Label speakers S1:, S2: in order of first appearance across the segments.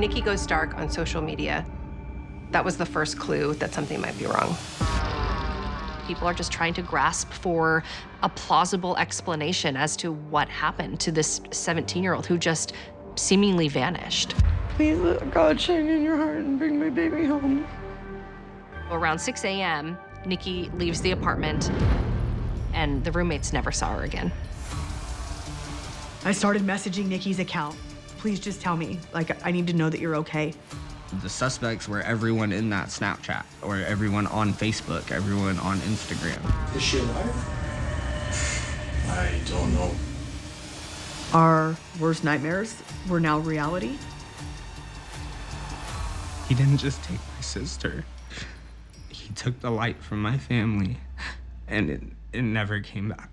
S1: Nikki goes dark on social media, that was the first clue that something might be wrong.
S2: People are just trying to grasp for a plausible explanation as to what happened to this 17-year-old who just seemingly vanished.
S3: Please let God shine in your heart and bring my baby home.
S2: Around 6 a.m., Nikki leaves the apartment, and the roommates never saw her again.
S3: I started messaging Nikki's account. Please just tell me, I need to know that you're okay.
S4: The suspects were everyone in that Snapchat, or everyone on Facebook, everyone on Instagram.
S5: Is she alive? I don't know.
S3: Our worst nightmares were now reality.
S4: He didn't just take my sister. He took the light from my family, and it never came back.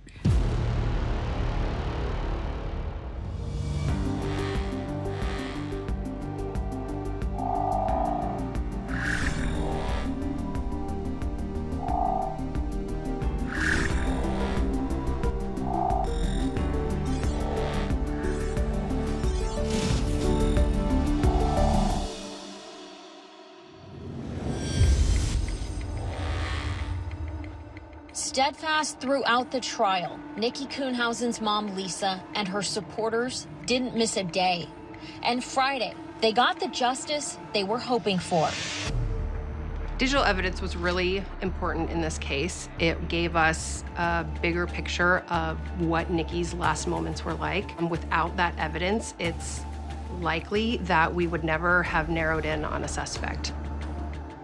S6: Steadfast throughout the trial, Nikki Kuhnhausen's mom, Lisa, and her supporters didn't miss a day. And Friday, they got the justice they were hoping for.
S1: Digital evidence was really important in this case. It gave us a bigger picture of what Nikki's last moments were like. And without that evidence, it's likely that we would never have narrowed in on a suspect.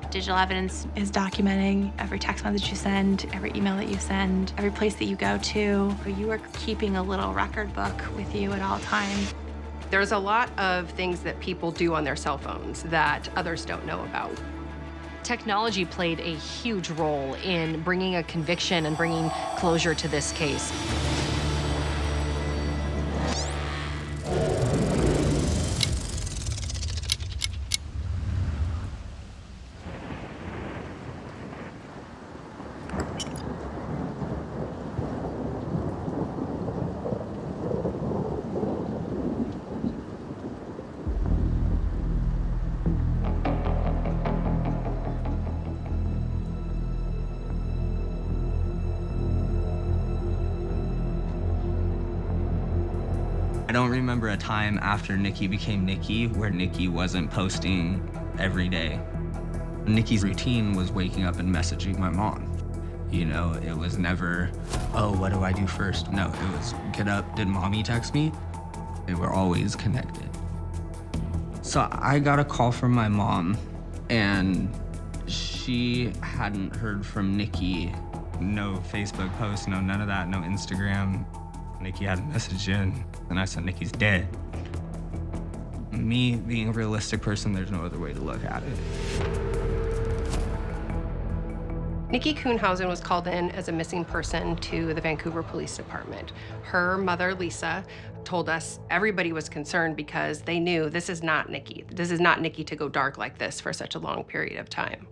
S7: Digital evidence is documenting every text message you send, every email that you send, every place that you go to. You are keeping a little record book with you at all times.
S1: There's a lot of things that people do on their cell phones that others don't know about.
S2: Technology played a huge role in bringing a conviction and bringing closure to this case.
S4: I don't remember a time after Nikki became Nikki where Nikki wasn't posting every day. Nikki's routine was waking up and messaging my mom. You know, it was never, oh, what do I do first? No, it was, get up, did mommy text me? They were always connected. So I got a call from my mom, and she hadn't heard from Nikki. No Facebook posts, no none of that, no Instagram. Nikki hadn't messaged in, and I said, Nikki's dead. Me being a realistic person, there's no other way to look at it.
S1: Nikki Kuhnhausen was called in as a missing person to the Vancouver Police Department. Her mother, Lisa, told us everybody was concerned because they knew this is not Nikki. This is not Nikki to go dark like this for such a long period of time.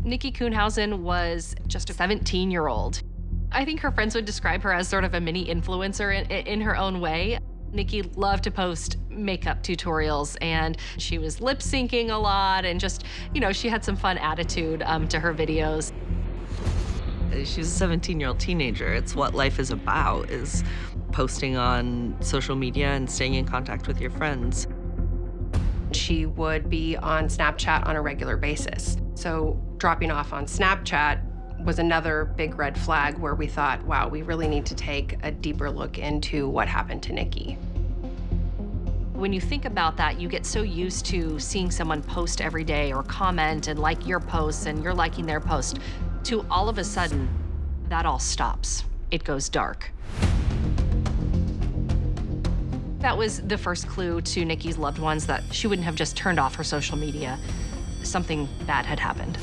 S2: Nikki Kuhnhausen was just a 17-year-old. I think her friends would describe her as sort of a mini influencer in her own way. Nikki loved to post makeup tutorials, and she was lip syncing a lot, and just, you know, she had some fun attitude to her videos.
S8: She's a 17-year-old teenager. It's what life is about, is posting on social media and staying in contact with your friends.
S1: She would be on Snapchat on a regular basis. So dropping off on Snapchat was another big red flag where we thought, wow, we really need to take a deeper look into what happened to Nikki.
S2: When you think about that, you get so used to seeing someone post every day or comment and like your posts and you're liking their post, to all of a sudden, that all stops. It goes dark. That was the first clue to Nikki's loved ones that she wouldn't have just turned off her social media. Something bad had happened.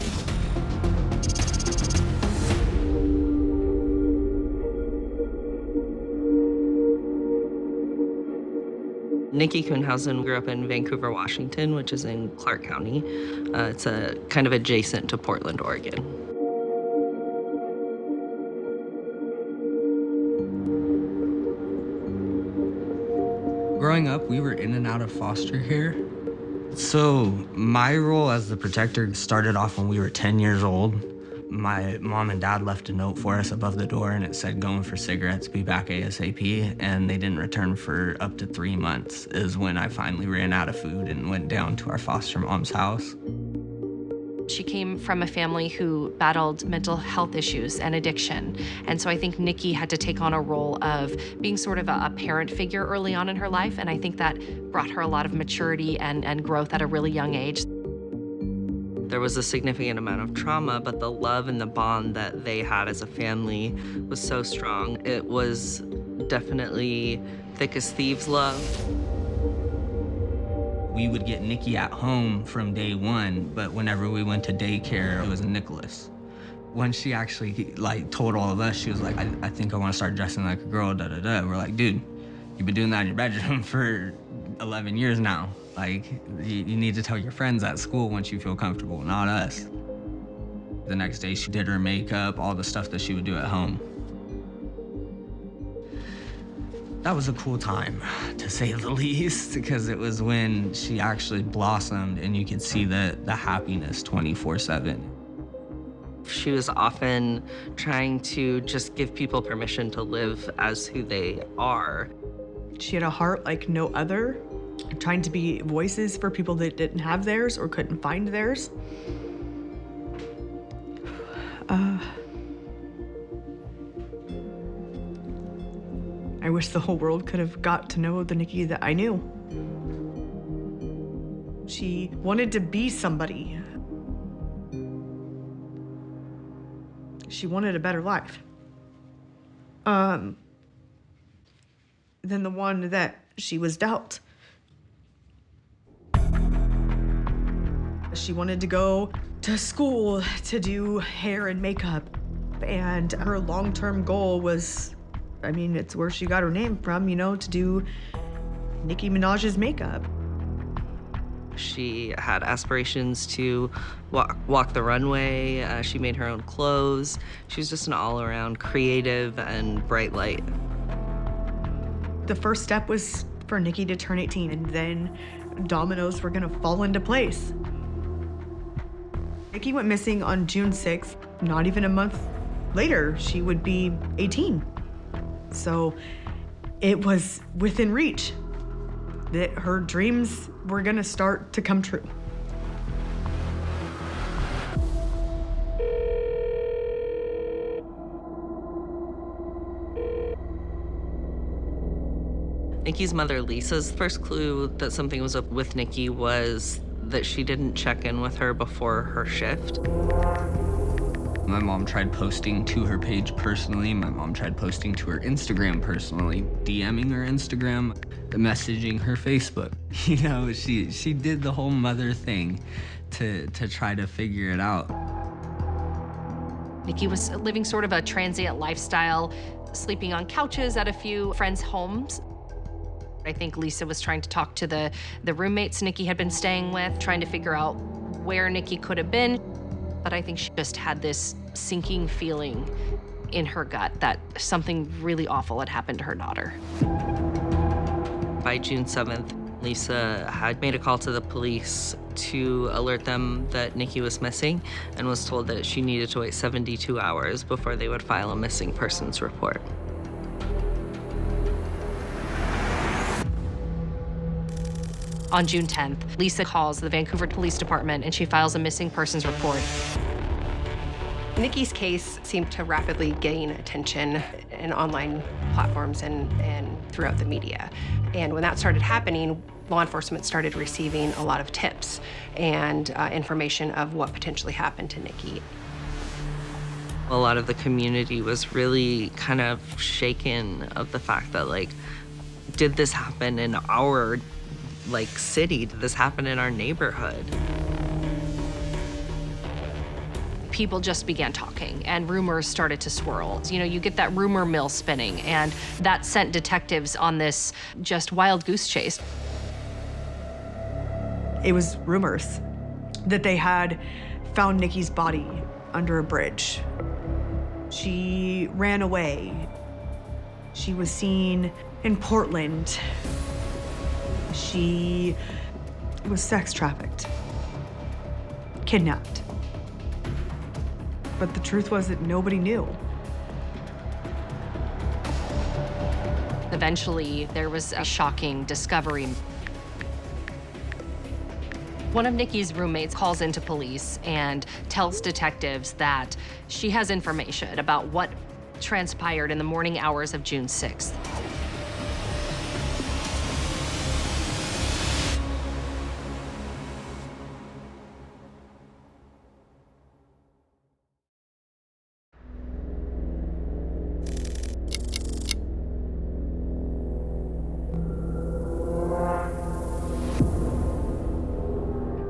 S8: Nikki Kuhnhausen grew up in Vancouver, Washington, which is in Clark County. It's kind of adjacent to Portland, Oregon.
S4: Growing up, we were in and out of foster care. So my role as the protector started off when we were 10 years old. My mom and dad left a note for us above the door, and it said, "Going for cigarettes, be back ASAP." And they didn't return for up to 3 months, is when I finally ran out of food and went down to our foster mom's house.
S2: She came from a family who battled mental health issues and addiction. And so I think Nikki had to take on a role of being sort of a parent figure early on in her life. And I think that brought her a lot of maturity and growth at a really young age.
S8: There was a significant amount of trauma, but the love and the bond that they had as a family was so strong. It was definitely thick as thieves love.
S4: We would get Nikki at home from day one, but whenever we went to daycare, it was Nicholas. When she actually told all of us, she was like, I think I want to start dressing like a girl, da da da. We're like, dude, you've been doing that in your bedroom for 11 years now. Like, you need to tell your friends at school once you feel comfortable, not us. The next day, she did her makeup, all the stuff that she would do at home. That was a cool time, to say the least, because it was when she actually blossomed and you could see the happiness 24/7.
S8: She was often trying to just give people permission to live as who they are.
S3: She had a heart like no other, trying to be voices for people that didn't have theirs or couldn't find theirs. I wish the whole world could have got to know the Nikki that I knew. She wanted to be somebody. She wanted a better life. Than the one that she was dealt. She wanted to go to school to do hair and makeup, and her long-term goal was, I mean, it's where she got her name from, you know, to do Nicki Minaj's makeup.
S8: She had aspirations to walk the runway. She made her own clothes. She was just an all-around creative and bright light.
S3: The first step was for Nikki to turn 18, and then dominoes were gonna fall into place. Nikki went missing on June 6th. Not even a month later, she would be 18. So it was within reach that her dreams were gonna start to come true.
S8: Nikki's mother, Lisa's first clue that something was up with Nikki was that she didn't check in with her before her shift.
S4: My mom tried posting to her page personally. My mom tried posting to her Instagram personally, DMing her Instagram, messaging her Facebook. You know, she did the whole mother thing to try to figure it out.
S2: Nikki was living sort of a transient lifestyle, sleeping on couches at a few friends' homes. I think Lisa was trying to talk to the roommates Nikki had been staying with, trying to figure out where Nikki could have been. But I think she just had this sinking feeling in her gut that something really awful had happened to her daughter.
S8: By June 7th, Lisa had made a call to the police to alert them that Nikki was missing and was told that she needed to wait 72 hours before they would file a missing persons report.
S2: On June 10th, Lisa calls the Vancouver Police Department and she files a missing persons report.
S1: Nikki's case seemed to rapidly gain attention in online platforms and throughout the media. And when that started happening, law enforcement started receiving a lot of tips and information of what potentially happened to Nikki.
S8: A lot of the community was really kind of shaken of the fact that, like, did this happen in our city? Did this happen in our neighborhood?
S2: People just began talking and rumors started to swirl. You know, you get that rumor mill spinning, and that sent detectives on this just wild goose chase.
S3: It was rumors that they had found Nikki's body under a bridge. She ran away. She was seen in Portland. She was sex trafficked, kidnapped. But the truth was that nobody knew.
S2: Eventually, there was a shocking discovery. One of Nikki's roommates calls into police and tells detectives that she has information about what transpired in the morning hours of June 6th.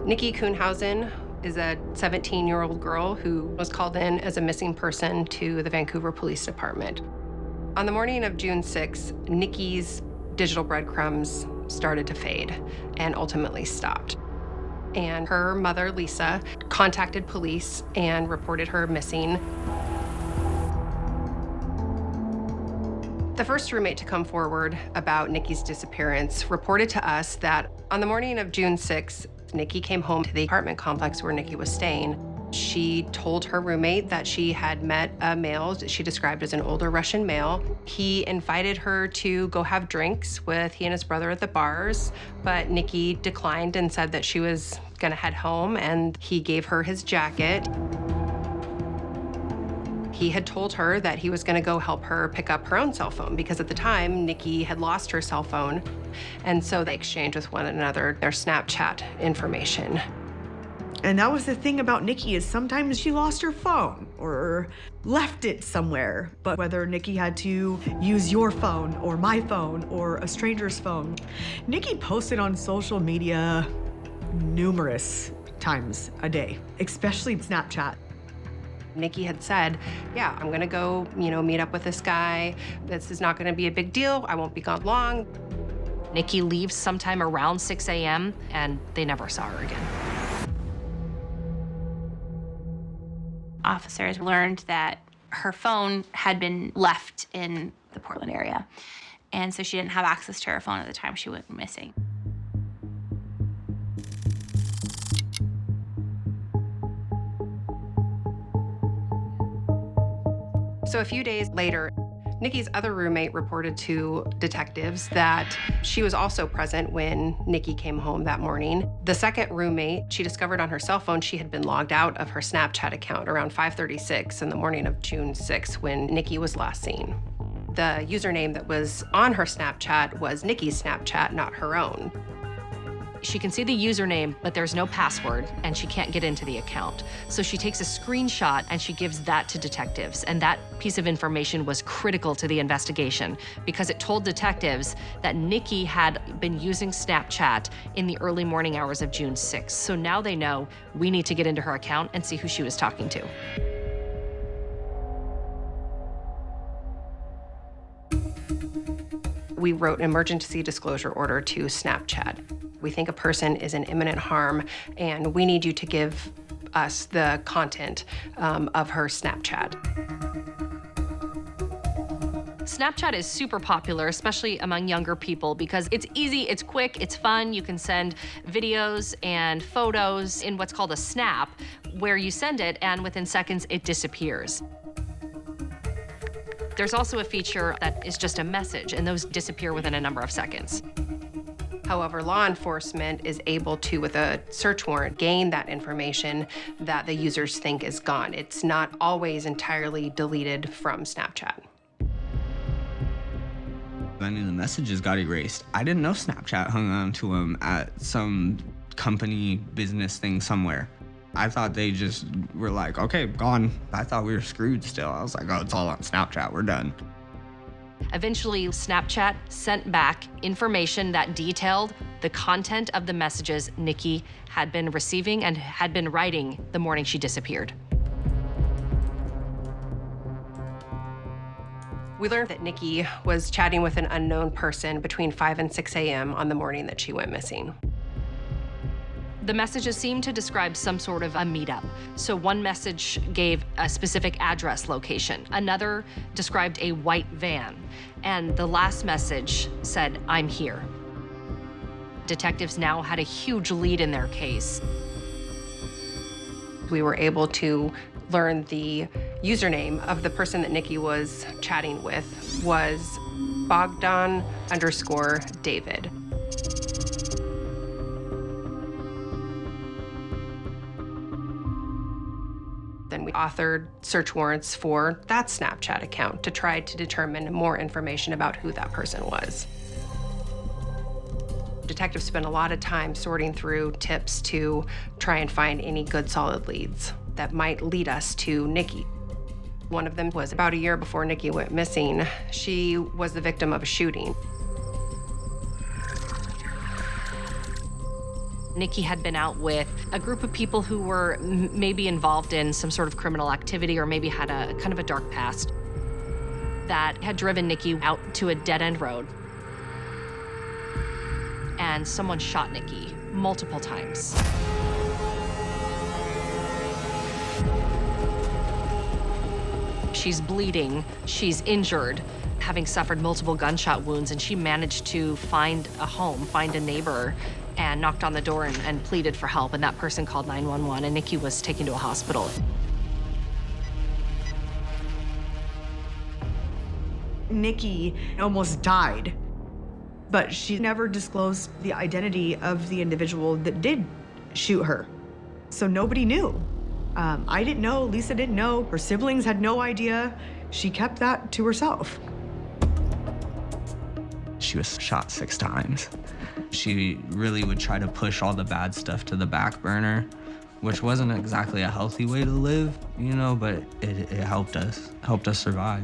S1: Nikki Kuhnhausen is a 17-year-old girl who was called in as a missing person to the Vancouver Police Department. On the morning of June 6th, Nikki's digital breadcrumbs started to fade and ultimately stopped. And her mother, Lisa, contacted police and reported her missing. The first roommate to come forward about Nikki's disappearance reported to us that on the morning of June 6th, Nikki came home to the apartment complex where Nikki was staying. She told her roommate that she had met a male she described as an older Russian male. He invited her to go have drinks with he and his brother at the bars, but Nikki declined and said that she was gonna head home, and he gave her his jacket. He had told her that he was gonna go help her pick up her own cell phone because at the time, Nikki had lost her cell phone. And so they exchanged with one another their Snapchat information.
S3: And that was the thing about Nikki, is sometimes she lost her phone or left it somewhere. But whether Nikki had to use your phone or my phone or a stranger's phone, Nikki posted on social media numerous times a day, especially Snapchat.
S1: Nikki had said, yeah, I'm gonna go, meet up with this guy. This is not gonna be a big deal. I won't be gone long.
S2: Nikki leaves sometime around 6 a.m., and they never saw her again.
S7: Officers learned that her phone had been left in the Portland area, and so she didn't have access to her phone at the time she went missing.
S1: So a few days later, Nikki's other roommate reported to detectives that she was also present when Nikki came home that morning. The second roommate, she discovered on her cell phone she had been logged out of her Snapchat account around 5:36 in the morning of June 6th when Nikki was last seen. The username that was on her Snapchat was Nikki's Snapchat, not her own.
S2: She can see the username, but there's no password, and she can't get into the account. So she takes a screenshot and she gives that to detectives. And that piece of information was critical to the investigation because it told detectives that Nikki had been using Snapchat in the early morning hours of June 6th. So now they know we need to get into her account and see who she was talking to.
S1: We wrote an emergency disclosure order to Snapchat. We think a person is in imminent harm, and we need you to give us the content of her Snapchat.
S2: Snapchat is super popular, especially among younger people, because it's easy, it's quick, it's fun. You can send videos and photos in what's called a snap, where you send it and within seconds it disappears. There's also a feature that is just a message, and those disappear within a number of seconds.
S1: However, law enforcement is able to, with a search warrant, gain that information that the users think is gone. It's not always entirely deleted from Snapchat.
S4: I knew the messages got erased. I didn't know Snapchat hung on to them at some company business thing somewhere. I thought they just were like, okay, gone. I thought we were screwed still. I was like, oh, it's all on Snapchat, we're done.
S2: Eventually, Snapchat sent back information that detailed the content of the messages Nikki had been receiving and had been writing the morning she disappeared.
S1: We learned that Nikki was chatting with an unknown person between 5 and 6 a.m. on the morning that she went missing.
S2: The messages seemed to describe some sort of a meetup. So one message gave a specific address location. Another described a white van. And the last message said, "I'm here." Detectives now had a huge lead in their case.
S1: We were able to learn the username of the person that Nikki was chatting with was Bogdan_David. Then we authored search warrants for that Snapchat account to try to determine more information about who that person was. Detectives spent a lot of time sorting through tips to try and find any good solid leads that might lead us to Nikki. One of them was about a year before Nikki went missing. She was the victim of a shooting.
S2: Nikki had been out with a group of people who were maybe involved in some sort of criminal activity or maybe had a kind of a dark past that had driven Nikki out to a dead-end road. And someone shot Nikki multiple times. She's bleeding, she's injured, having suffered multiple gunshot wounds, and she managed to find a home, find a neighbor, and knocked on the door and pleaded for help, and that person called 911, and Nikki was taken to a hospital.
S3: Nikki almost died, but she never disclosed the identity of the individual that did shoot her. So nobody knew. I didn't know, Lisa didn't know, her siblings had no idea. She kept that to herself.
S4: She was shot 6 times. She really would try to push all the bad stuff to the back burner, which wasn't exactly a healthy way to live, you know, but it helped us survive.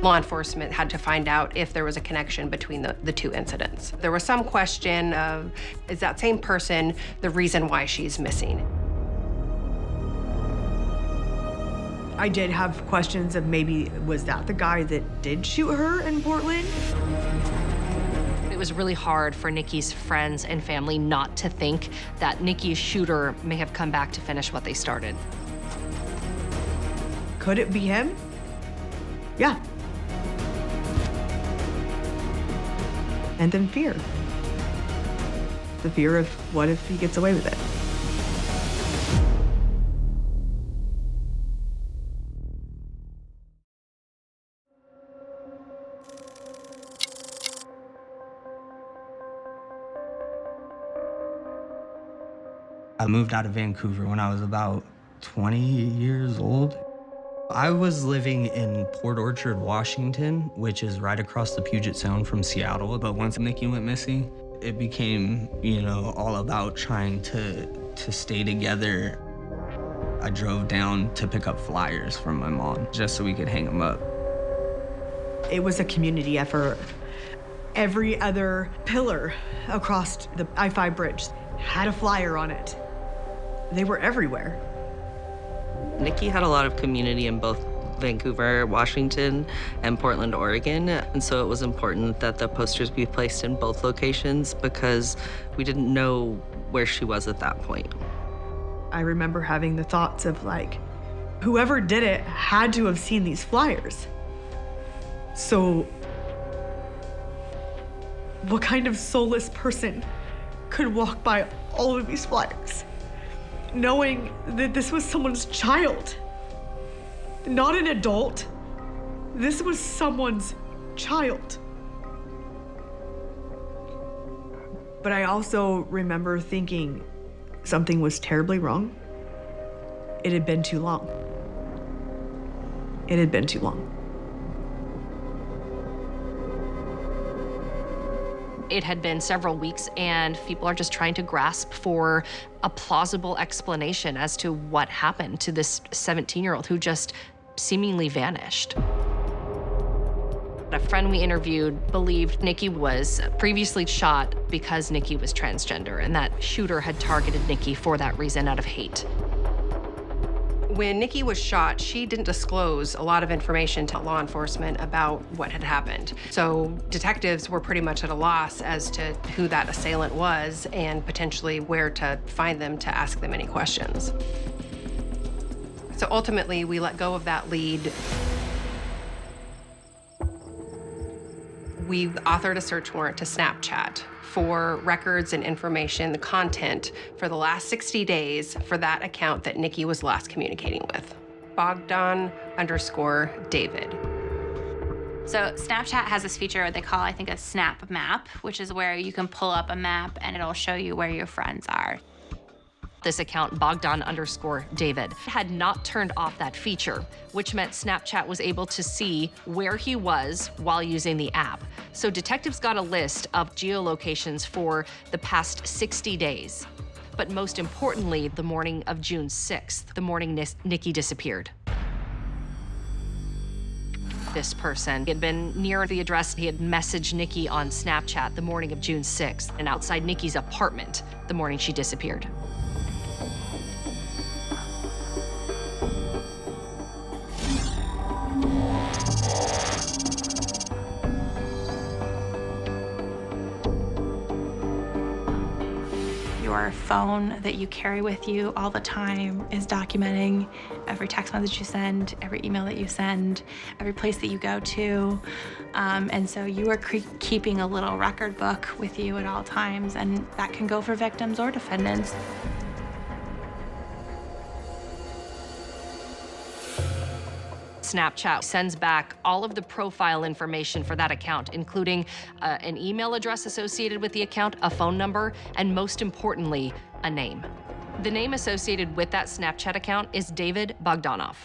S1: Law enforcement had to find out if there was a connection between the two incidents. There was some question of, is that same person the reason why she's missing?
S3: I did have questions of maybe, was that the guy that did shoot her in Portland?
S2: It was really hard for Nikki's friends and family not to think that Nikki's shooter may have come back to finish what they started.
S3: Could it be him? Yeah. And then fear. The fear of what if he gets away with it?
S4: I moved out of Vancouver when I was about 20 years old. I was living in Port Orchard, Washington, which is right across the Puget Sound from Seattle. But once Nikki went missing, it became, you know, all about trying to stay together. I drove down to pick up flyers from my mom just so we could hang them up.
S3: It was a community effort. Every other pillar across the I-5 bridge had a flyer on it. They were everywhere.
S8: Nikki had a lot of community in both Vancouver, Washington, and Portland, Oregon. And so it was important that the posters be placed in both locations because we didn't know where she was at that point.
S3: I remember having the thoughts of like, whoever did it had to have seen these flyers. So what kind of soulless person could walk by all of these flyers, knowing that this was someone's child, not an adult. This was someone's child. But I also remember thinking something was terribly wrong. It had been too long. It had been too long.
S2: It had been several weeks, and people are just trying to grasp for a plausible explanation as to what happened to this 17-year-old who just seemingly vanished. A friend we interviewed believed Nikki was previously shot because Nikki was transgender, and that shooter had targeted Nikki for that reason out of hate.
S1: When Nikki was shot, she didn't disclose a lot of information to law enforcement about what had happened. So detectives were pretty much at a loss as to who that assailant was and potentially where to find them to ask them any questions. So ultimately, we let go of that lead. We authored a search warrant to Snapchat for records and information, the content for the last 60 days for that account that Nikki was last communicating with. Bogdan_David.
S7: So Snapchat has this feature they call, I think, a snap map, which is where you can pull up a map and it'll show you where your friends are.
S2: This account, Bogdan_David, had not turned off that feature, which meant Snapchat was able to see where he was while using the app. So detectives got a list of geolocations for the past 60 days. But most importantly, the morning of June 6th, the morning Nikki disappeared. This person had been near the address. He had messaged Nikki on Snapchat the morning of June 6th and outside Nikki's apartment the morning she disappeared.
S7: Your phone that you carry with you all the time is documenting every text message you send, every email that you send, every place that you go to. And so you are keeping a little record book with you at all times, and that can go for victims or defendants.
S2: Snapchat sends back all of the profile information for that account, including an email address associated with the account, a phone number, and most importantly, a name. The name associated with that Snapchat account is David Bogdanov.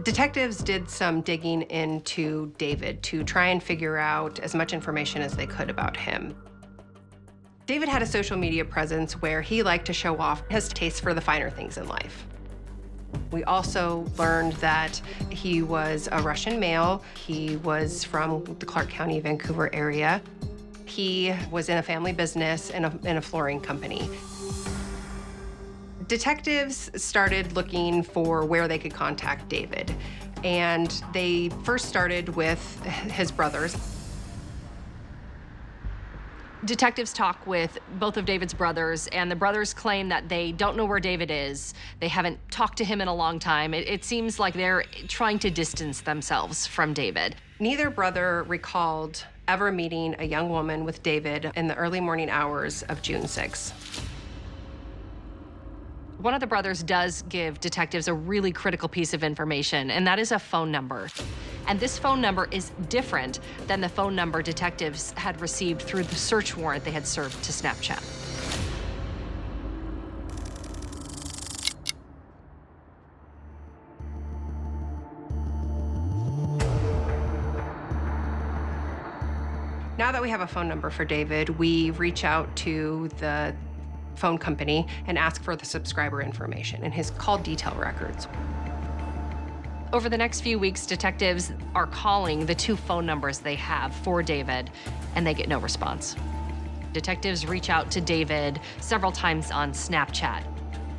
S1: Detectives did some digging into David to try and figure out as much information as they could about him. David had a social media presence where he liked to show off his taste for the finer things in life. We also learned that he was a Russian male. He was from the Clark County, Vancouver area. He was in a family business in a flooring company. Detectives started looking for where they could contact David, and they first started with his brothers.
S2: Detectives talk with both of David's brothers, and the brothers claim that they don't know where David is. They haven't talked to him in a long time. It seems like they're trying to distance themselves from David.
S1: Neither brother recalled ever meeting a young woman with David in the early morning hours of June 6th.
S2: One of the brothers does give detectives a really critical piece of information, and that is a phone number. And this phone number is different than the phone number detectives had received through the search warrant they had served to Snapchat.
S1: Now that we have a phone number for David, we reach out to the phone company and ask for the subscriber information and his call detail records.
S2: Over the next few weeks, detectives are calling the two phone numbers they have for David, and they get no response. Detectives reach out to David several times on Snapchat,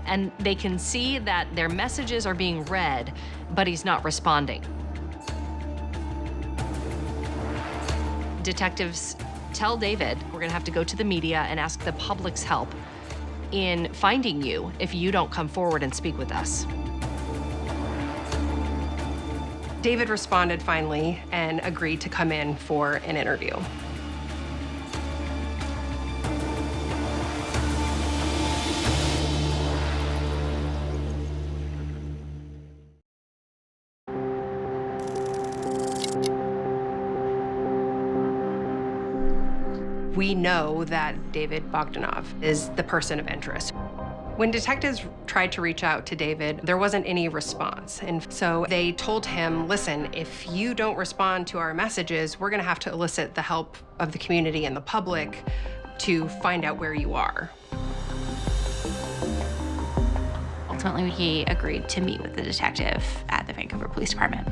S2: and they can see that their messages are being read, but he's not responding. Detectives tell David, we're gonna have to go to the media and ask the public's help in finding you if you don't come forward and speak with us.
S1: David responded finally and agreed to come in for an interview. We know that David Bogdanov is the person of interest. When detectives tried to reach out to David, there wasn't any response. And so they told him, listen, if you don't respond to our messages, we're gonna have to elicit the help of the community and the public to find out where you are.
S7: Ultimately, he agreed to meet with the detective at the Vancouver Police Department.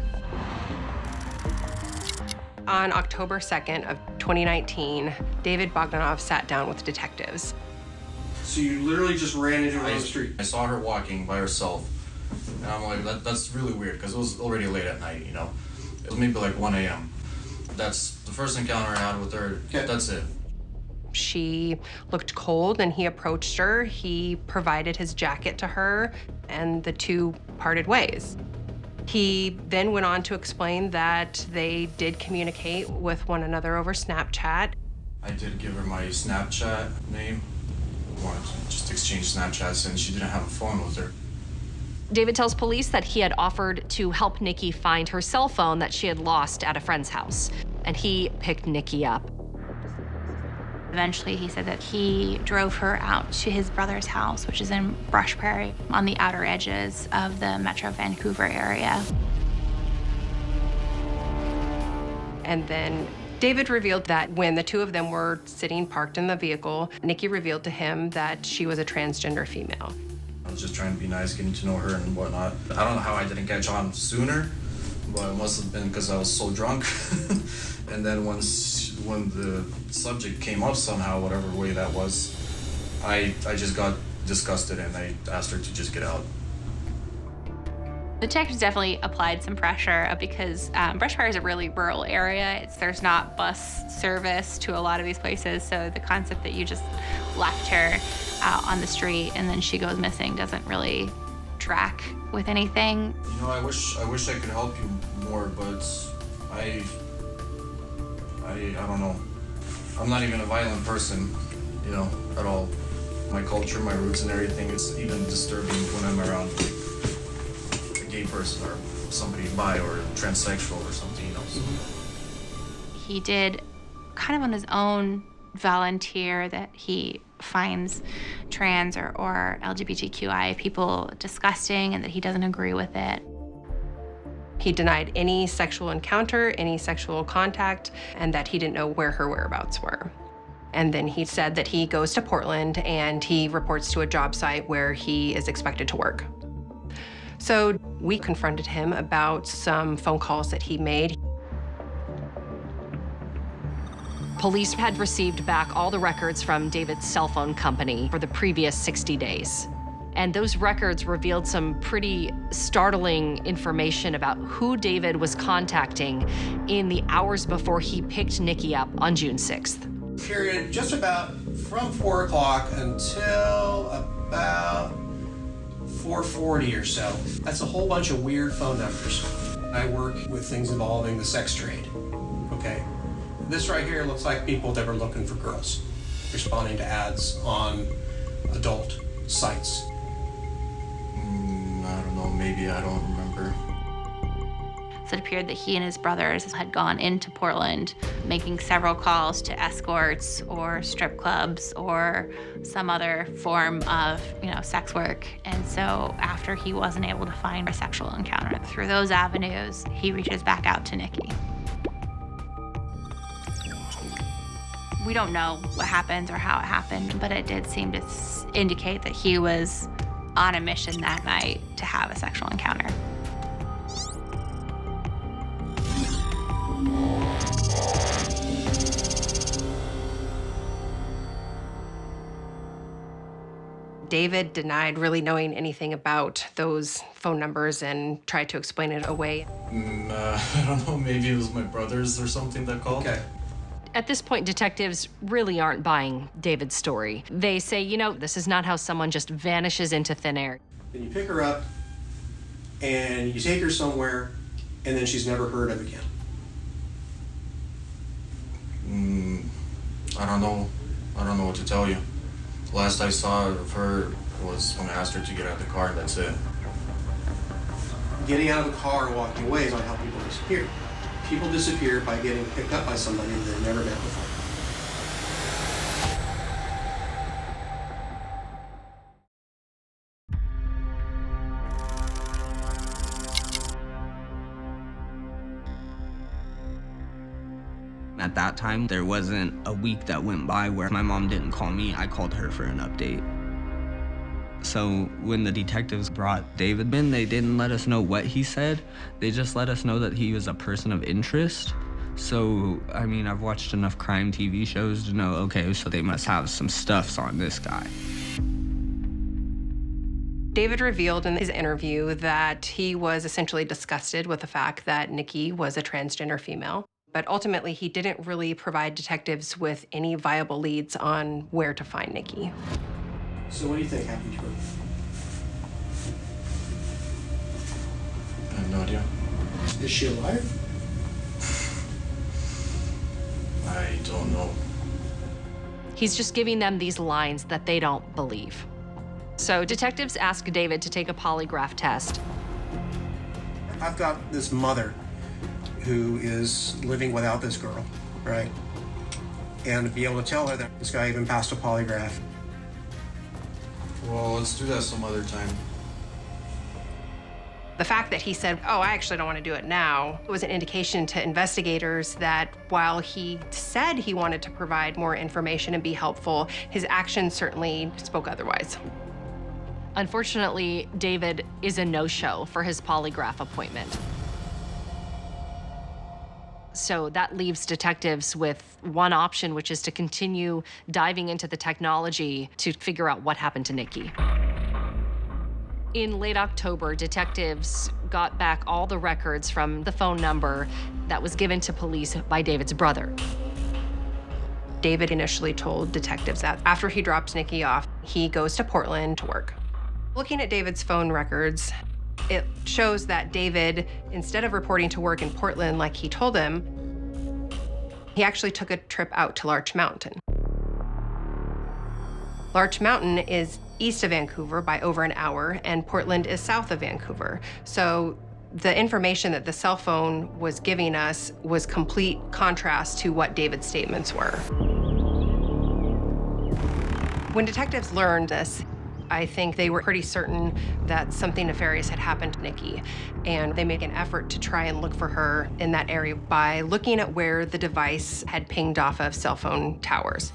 S1: On October 2nd of 2019, David Bogdanov sat down with detectives.
S5: So you literally just ran into her on the street? I saw her walking by herself, and I'm like, that's really weird, because it was already late at night, you know? It was maybe like 1 a.m. That's the first encounter I had with her. Okay. That's it.
S1: She looked cold, and he approached her. He provided his jacket to her, and the two parted ways. He then went on to explain that they did communicate with one another over Snapchat.
S5: I did give her my Snapchat name. I wanted to just exchange Snapchats, and she didn't have a phone with her.
S2: David tells police that he had offered to help Nikki find her cell phone that she had lost at a friend's house, and he picked Nikki up.
S7: Eventually, he said that he drove her out to his brother's house, which is in Brush Prairie, on the outer edges of the Metro Vancouver area.
S1: And then David revealed that when the two of them were sitting parked in the vehicle, Nikki revealed to him that she was a transgender female.
S5: I was just trying to be nice, getting to know her and whatnot. I don't know how I didn't catch on sooner, but it must have been because I was so drunk. And then when the subject came up somehow, whatever way that was, I just got disgusted and I asked her to just get out.
S7: Detectives definitely applied some pressure because Brush Prairie is a really rural area. There's not bus service to a lot of these places, so the concept that you just left her out on the street and then she goes missing doesn't really track with anything.
S5: You know, I wish I could help you more, but I don't know. I'm not even a violent person, you know, at all. My culture, my roots and everything, it's even disturbing when I'm around a gay person or somebody bi or transsexual or something, you know. So.
S7: He did kind of on his own volunteer that he finds trans or LGBTQI people disgusting and that he doesn't agree with it.
S1: He denied any sexual encounter, any sexual contact, and that he didn't know where her whereabouts were. And then he said that he goes to Portland and he reports to a job site where he is expected to work. So we confronted him about some phone calls that he made.
S2: Police had received back all the records from David's cell phone company for the previous 60 days. And those records revealed some pretty startling information about who David was contacting in the hours before he picked Nikki up on June 6th.
S9: Period just about from 4 o'clock until about 4:40 or so. That's a whole bunch of weird phone numbers. I work with things involving the sex trade, okay? This right here looks like people that were looking for girls, responding to ads on adult sites.
S5: I don't know, maybe I don't remember.
S7: So it appeared that he and his brothers had gone into Portland, making several calls to escorts or strip clubs or some other form of, sex work. And so after he wasn't able to find a sexual encounter through those avenues, he reaches back out to Nikki. We don't know what happened or how it happened, but it did seem to indicate that he was on a mission that night to have a sexual encounter.
S1: David denied really knowing anything about those phone numbers and tried to explain it away.
S5: I don't know, maybe it was my brothers or something that called.
S9: Okay.
S2: At this point, detectives really aren't buying David's story. They say, this is not how someone just vanishes into thin air.
S9: Then you pick her up and you take her somewhere and then she's never heard of again.
S5: I don't know what to tell you. Last I saw of her was when I asked her to get out of the car, and that's it.
S9: Getting out of the car and walking away is not how people disappear. People disappear by getting picked up by somebody that they've never met before.
S4: At that time, there wasn't a week that went by where my mom didn't call me. I called her for an update. So when the detectives brought David in, they didn't let us know what he said. They just let us know that he was a person of interest. So, I've watched enough crime TV shows to know, okay, so they must have some stuffs on this guy.
S1: David revealed in his interview that he was essentially disgusted with the fact that Nikki was a transgender female. But ultimately, he didn't really provide detectives with any viable leads on where to find Nikki.
S9: So what do you think happened to her?
S5: I have no idea.
S9: Is she alive?
S5: I don't know.
S2: He's just giving them these lines that they don't believe. So detectives ask David to take a polygraph test.
S9: I've got this mother who is living without this girl, right? And to be able to tell her that this guy even passed a polygraph.
S5: Well, let's do that some other time.
S1: The fact that he said, oh, I actually don't want to do it now, was an indication to investigators that while he said he wanted to provide more information and be helpful, his actions certainly spoke otherwise.
S2: Unfortunately, David is a no-show for his polygraph appointment. So that leaves detectives with one option, which is to continue diving into the technology to figure out what happened to Nikki. In late October, detectives got back all the records from the phone number that was given to police by David's brother.
S1: David initially told detectives that after he drops Nikki off, he goes to Portland to work. Looking at David's phone records, it shows that David, instead of reporting to work in Portland like he told him, he actually took a trip out to Larch Mountain. Larch Mountain is east of Vancouver by over an hour, and Portland is south of Vancouver. So the information that the cell phone was giving us was complete contrast to what David's statements were. When detectives learned this, I think they were pretty certain that something nefarious had happened to Nikki, and they made an effort to try and look for her in that area by looking at where the device had pinged off of cell phone towers.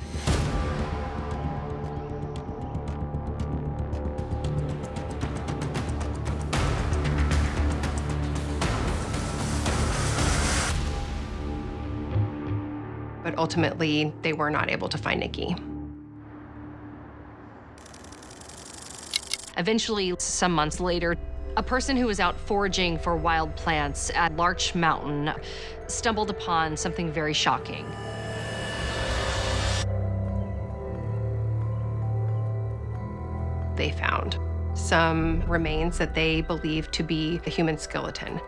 S1: But ultimately, they were not able to find Nikki.
S2: Eventually, some months later, a person who was out foraging for wild plants at Larch Mountain stumbled upon something very shocking.
S1: They found some remains that they believed to be a human skeleton.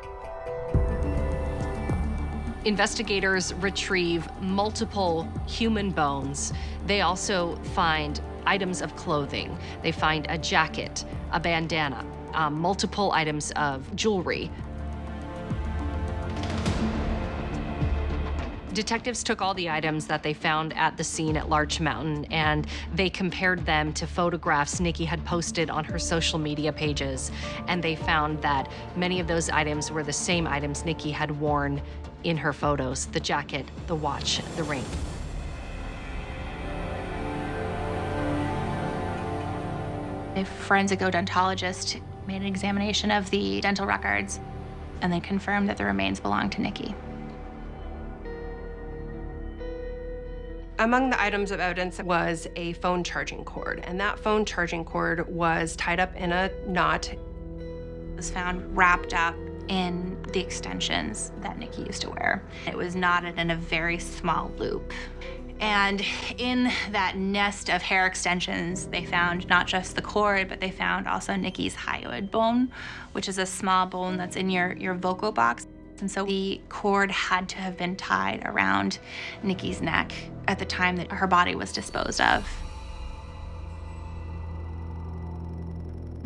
S2: Investigators retrieve multiple human bones. They also find items of clothing. They find a jacket, a bandana, multiple items of jewelry. Detectives took all the items that they found at the scene at Larch Mountain and they compared them to photographs Nikki had posted on her social media pages. And they found that many of those items were the same items Nikki had worn in her photos: the jacket, the watch, the ring.
S7: A forensic odontologist made an examination of the dental records and they confirmed that the remains belonged to Nikki.
S1: Among the items of evidence was a phone charging cord, and that phone charging cord was tied up in a knot.
S7: It was found wrapped up in the extensions that Nikki used to wear. It was knotted in a very small loop. And in that nest of hair extensions, they found not just the cord, but they found also Nikki's hyoid bone, which is a small bone that's in your vocal box. And so the cord had to have been tied around Nikki's neck at the time that her body was disposed of.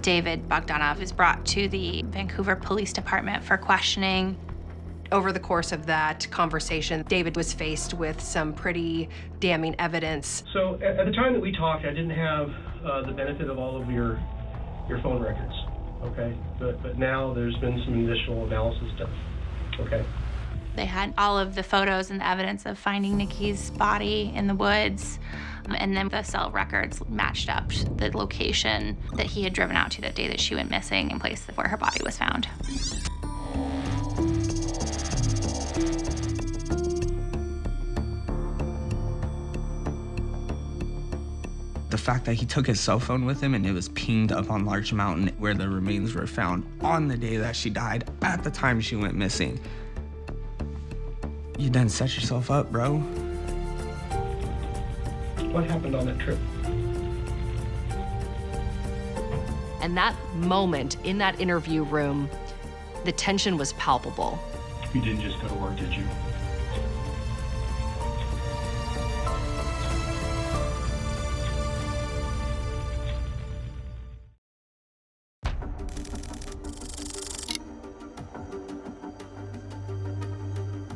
S7: David Bogdanov is brought to the Vancouver Police Department for questioning.
S1: Over the course of that conversation, David was faced with some pretty damning evidence.
S9: So at the time that we talked, I didn't have the benefit of all of your phone records, okay? But now there's been some additional analysis done, okay?
S7: They had all of the photos and the evidence of finding Nikki's body in the woods. And then the cell records matched up the location that he had driven out to that day that she went missing in place where her body was found.
S4: The fact that he took his cell phone with him and it was pinged up on Larch Mountain where the remains were found on the day that she died, at the time she went missing. You done set yourself up, bro.
S9: What happened on that trip?
S2: And that moment in that interview room, the tension was palpable.
S10: You didn't just go to work, did you?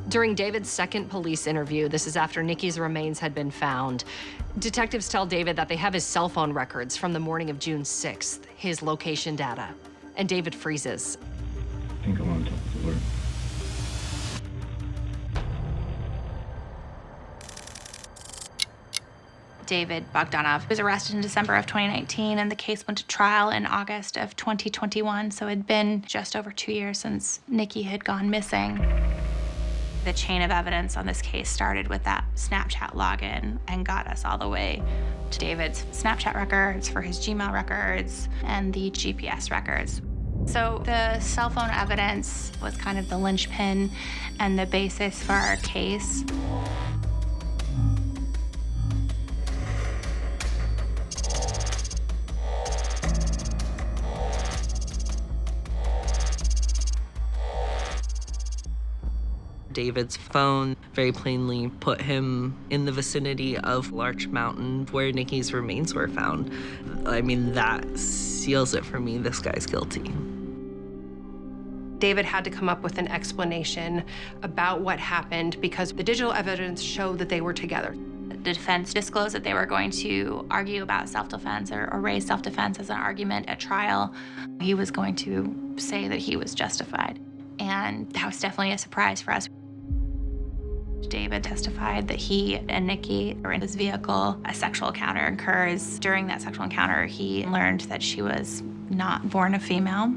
S2: During David's second police interview, this is after Nikki's remains had been found, detectives tell David that they have his cell phone records from the morning of June 6th, his location data, and David freezes.
S10: I think I want to talk to the lawyer.
S7: David Bogdanov was arrested in December of 2019, and the case went to trial in August of 2021, so it had been just over 2 years since Nikki had gone missing. The chain of evidence on this case started with that Snapchat login and got us all the way to David's Snapchat records, for his Gmail records, and the GPS records. So the cell phone evidence was kind of the linchpin and the basis for our case.
S8: David's phone very plainly put him in the vicinity of Larch Mountain where Nikki's remains were found. I mean, that seals it for me. This guy's guilty.
S1: David had to come up with an explanation about what happened because the digital evidence showed that they were together.
S7: The defense disclosed that they were going to argue about self-defense or raise self-defense as an argument at trial. He was going to say that he was justified. And that was definitely a surprise for us. David testified that he and Nikki were in his vehicle. A sexual encounter occurs. During that sexual encounter, he learned that she was not born a female,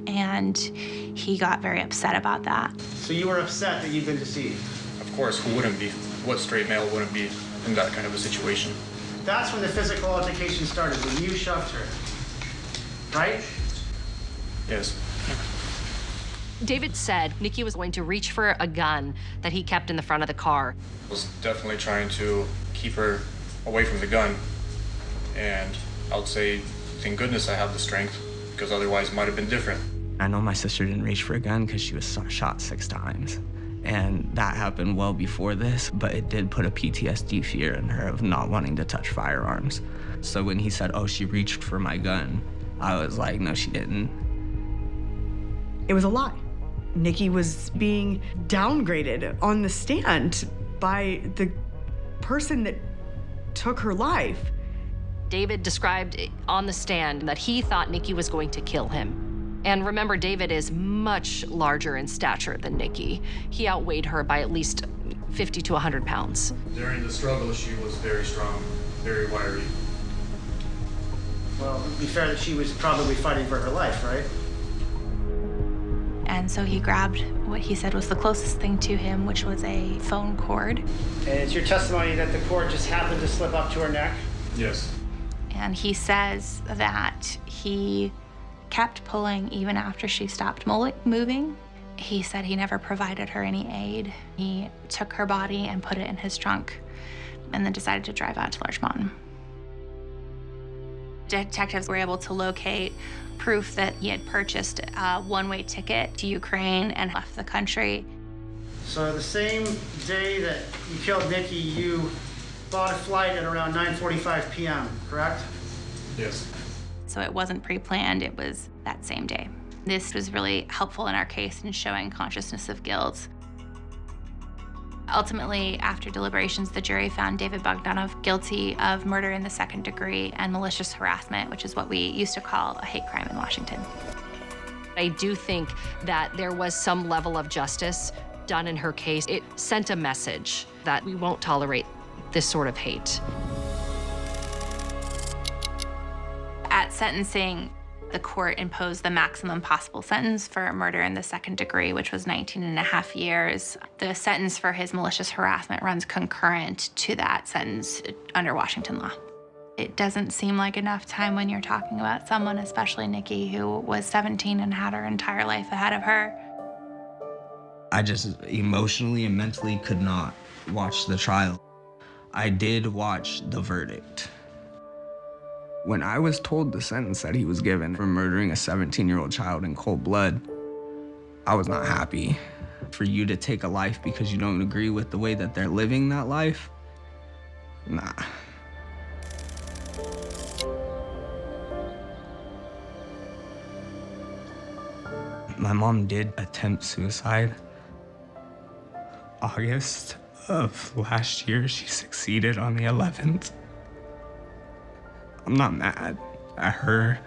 S7: and he got very upset about that.
S11: So you were upset that you'd been deceived?
S5: Of course, who wouldn't be? What straight male wouldn't be in that kind of a situation?
S11: That's when the physical altercation started, when you shoved her, right?
S5: Yes.
S2: David said Nikki was going to reach for a gun that he kept in the front of the car.
S5: I was definitely trying to keep her away from the gun. And I would say, thank goodness I have the strength, because otherwise it might have been different.
S4: I know my sister didn't reach for a gun because she was shot 6 times. And that happened well before this, but it did put a PTSD fear in her of not wanting to touch firearms. So when he said, oh, she reached for my gun, I was like, no, she didn't.
S3: It was a lie. Nikki was being downgraded on the stand by the person that took her life.
S2: David described on the stand that he thought Nikki was going to kill him. And remember, David is much larger in stature than Nikki. He outweighed her by at least 50 to 100 pounds.
S5: During the struggle, she was very strong, very wiry.
S11: Well, it would be fair that she was probably fighting for her life, right?
S7: And so he grabbed what he said was the closest thing to him, which was a phone cord.
S11: And it's your testimony that the cord just happened to slip up to her neck?
S5: Yes.
S7: And he says that he kept pulling even after she stopped moving. He said he never provided her any aid. He took her body and put it in his trunk and then decided to drive out to Larch Mountain. Detectives were able to locate proof that he had purchased a one-way ticket to Ukraine and left the country.
S11: So the same day that you killed Nikki, you bought a flight at around 9:45 p.m., correct?
S5: Yes.
S7: So it wasn't pre-planned, it was that same day. This was really helpful in our case in showing consciousness of guilt. Ultimately, after deliberations, the jury found David Bogdanov guilty of murder in the second degree and malicious harassment, which is what we used to call a hate crime in Washington.
S2: I do think that there was some level of justice done in her case. It sent a message that we won't tolerate this sort of hate.
S7: At sentencing, the court imposed the maximum possible sentence for murder in the second degree, which was 19.5 years. The sentence for his malicious harassment runs concurrent to that sentence under Washington law. It doesn't seem like enough time when you're talking about someone, especially Nikki, who was 17 and had her entire life ahead of her.
S4: I just emotionally and mentally could not watch the trial. I did watch the verdict. When I was told the sentence that he was given for murdering a 17-year-old child in cold blood, I was not happy. For you to take a life because you don't agree with the way that they're living that life, nah. My mom did attempt suicide. August of last year, she succeeded on the 11th. I'm not mad at her.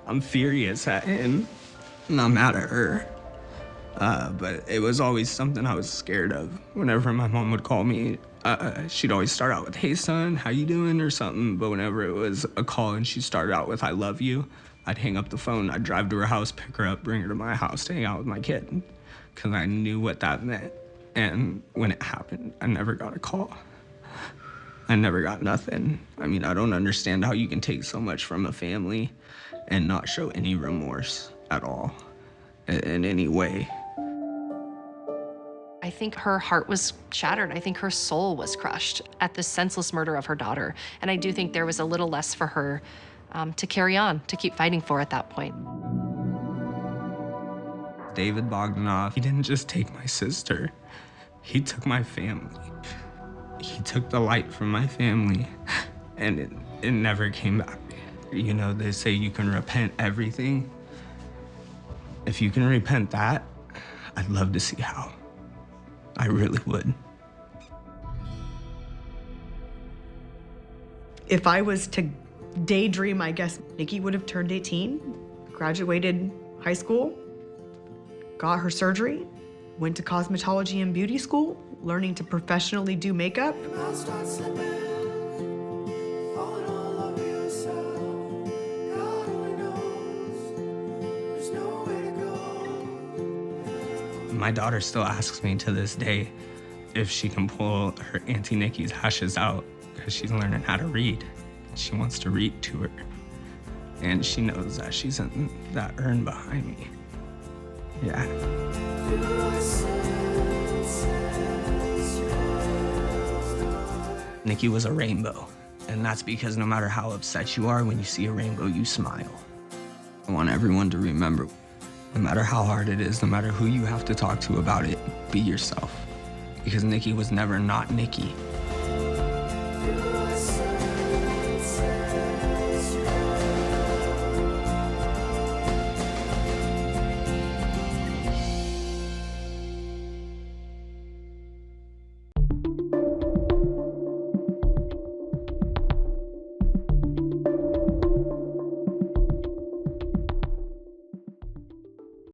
S4: I'm furious at him. I'm not mad at her. But it was always something I was scared of. Whenever my mom would call me, she'd always start out with, "Hey son, how you doing?" or something. But whenever it was a call and she started out with, "I love you," I'd hang up the phone, I'd drive to her house, pick her up, bring her to my house to hang out with my kid. Because I knew what that meant. And when it happened, I never got a call. I never got nothing. I mean, I don't understand how you can take so much from a family and not show any remorse at all, in any way.
S2: I think her heart was shattered. I think her soul was crushed at the senseless murder of her daughter. And I do think there was a little less for her to carry on, to keep fighting for at that point.
S4: David Bogdanoff, he didn't just take my sister, he took my family. He took the light from my family, and it never came back. You know, they say you can repent everything. If you can repent that, I'd love to see how. I really would.
S3: If I was to daydream, I guess Nikki would have turned 18, graduated high school, got her surgery, went to cosmetology and beauty school, learning to professionally do makeup.
S4: My daughter still asks me to this day if she can pull her Auntie Nikki's ashes out because she's learning how to read. She wants to read to her. And she knows that she's in that urn behind me. Yeah. Nikki was a rainbow. And that's because no matter how upset you are, when you see a rainbow, you smile. I want everyone to remember, no matter how hard it is, no matter who you have to talk to about it, be yourself. Because Nikki was never not Nikki.